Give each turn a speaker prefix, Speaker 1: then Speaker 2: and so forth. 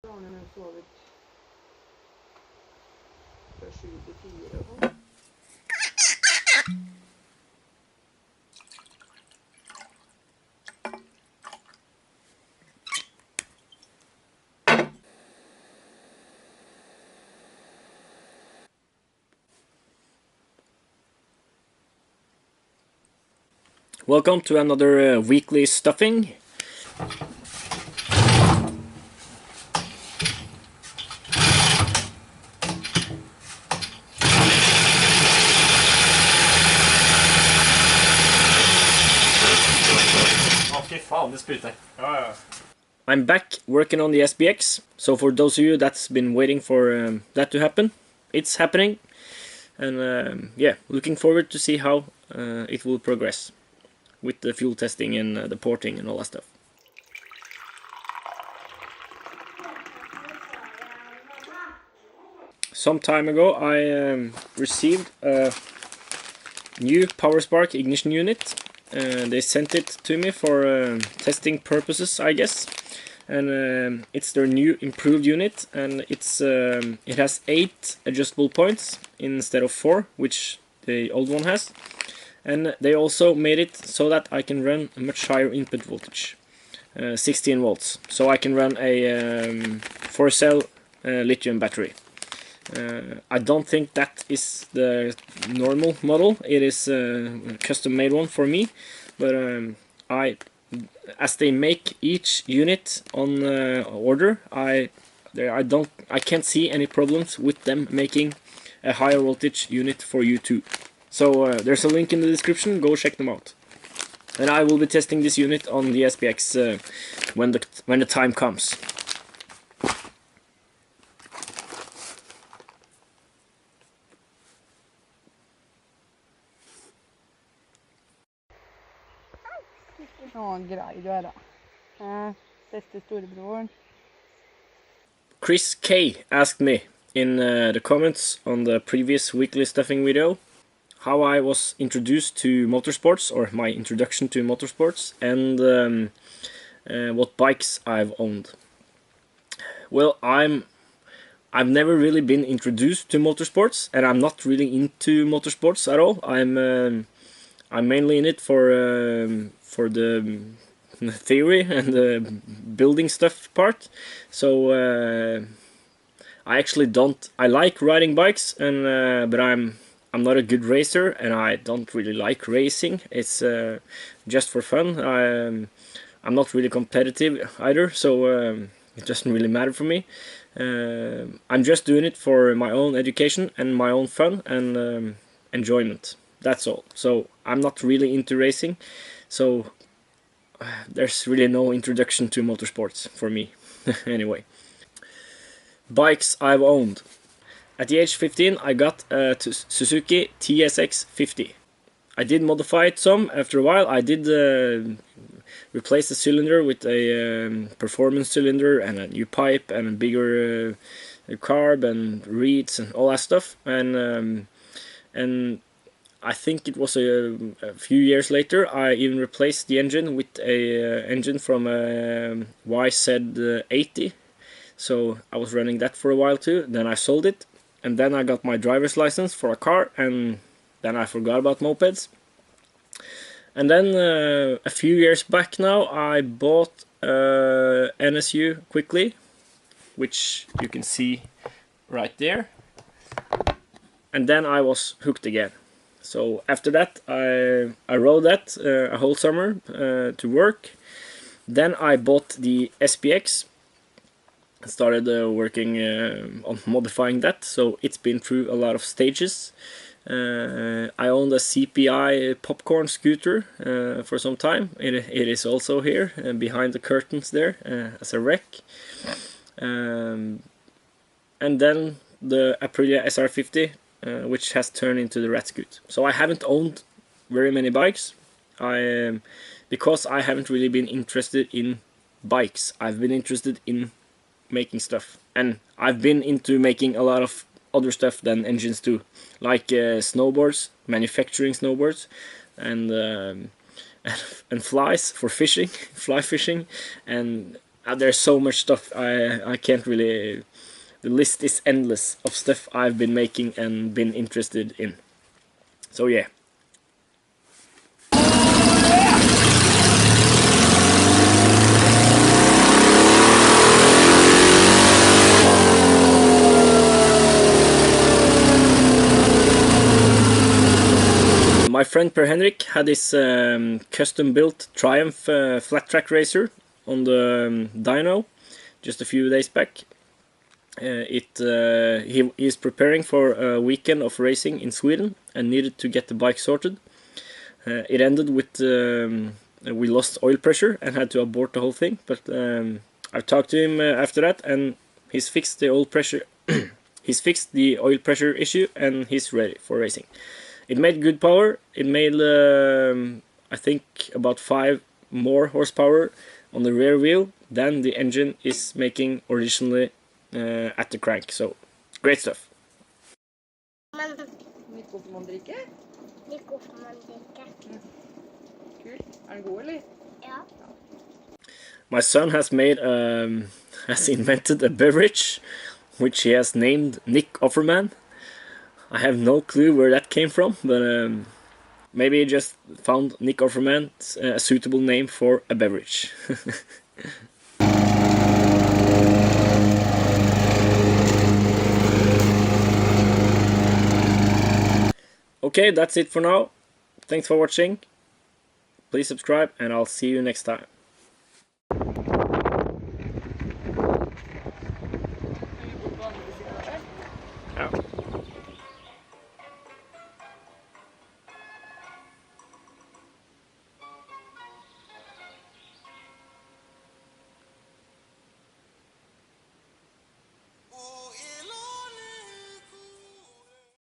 Speaker 1: Har ni nu sovit för 20-10 då?
Speaker 2: Welcome to another weekly stuffing.
Speaker 3: Fy fan, det sprutar. Ja.
Speaker 2: I'm back working on the SBX, so for those of you that's been waiting for that to happen, it's happening, and yeah, looking forward to see how it will progress with the fuel testing and the porting and all that stuff. Some time ago I received a new Powerspark ignition unit. They sent it to me for testing purposes, I guess, and it's their new improved unit, and it has 8 adjustable points instead of 4, which the old one has, and they also made it so that I can run a much higher input voltage, 16 volts, so I can run a 4-cell lithium battery. I don't think that is the normal model. It is a custom made one for me, but as they make each unit on order, I can't see any problems with them making a higher voltage unit for you too. So there's a link in the description, go check them out. And I will be testing this unit on the SBX when the time comes.
Speaker 1: Grej du da. Beste storebroren.
Speaker 2: Chris K asked me in the comments on the previous weekly stuffing video how I was introduced to motorsports, or my introduction to motorsports, and what bikes I've owned. Well, I've never really been introduced to motorsports, and I'm not really into motorsports at all. I'm mainly in it for the theory and the building stuff part. So I actually don't. I like riding bikes, and but I'm not a good racer, and I don't really like racing. It's just for fun. I'm not really competitive either, so it doesn't really matter for me. I'm just doing it for my own education and my own fun and enjoyment. That's all. So I'm not really into racing, so there's really no introduction to motorsports for me. Anyway, bikes I've owned. At the age 15 I got a Suzuki TSX 50. I did modify it some after a while. I did replace the cylinder with a performance cylinder and a new pipe and a bigger carb and reeds and all that stuff, and I think it was a few years later I even replaced the engine with a engine from a YZ80. So I was running that for a while too. Then I sold it, and then I got my driver's license for a car, and then I forgot about mopeds. And then a few years back now I bought NSU quickly, which you can see right there, and then I was hooked again. So after that I rode that a whole summer to work. Then I bought the SBX and started working on modifying that, so it's been through a lot of stages. I owned a CPI popcorn scooter for some time. It is also here behind the curtains there as a wreck. And then the Aprilia SR50, which has turned into the Ratscoot. So I haven't owned very many bikes, because I haven't really been interested in bikes. I've been interested in making stuff, and I've been into making a lot of other stuff than engines too, like snowboards, manufacturing snowboards, and flies for fishing, fly fishing, and There's so much stuff. I can't really. The list is endless of stuff I've been making and been interested in. So yeah. My friend Per Henrik had his custom-built Triumph flat-track racer on the Dyno just a few days back. He is preparing for a weekend of racing in Sweden and needed to get the bike sorted. It ended with we lost oil pressure and had to abort the whole thing. But I've talked to him after that, and he's fixed the oil pressure. He's fixed the oil pressure issue, and he's ready for racing. It made good power. It made I think about 5 more horsepower on the rear wheel than the engine is making originally at the crank. So great stuff.
Speaker 1: Nico får man drikke?
Speaker 4: Nico får man drikke.
Speaker 1: Kult. Den god, eller?
Speaker 4: Ja.
Speaker 2: My son has invented a beverage which he has named Nick Offerman. I have no clue where that came from, but maybe he just found Nick Offerman a suitable name for a beverage. Okay, that's it for now. Thanks for watching. Please subscribe, and I'll see you next time.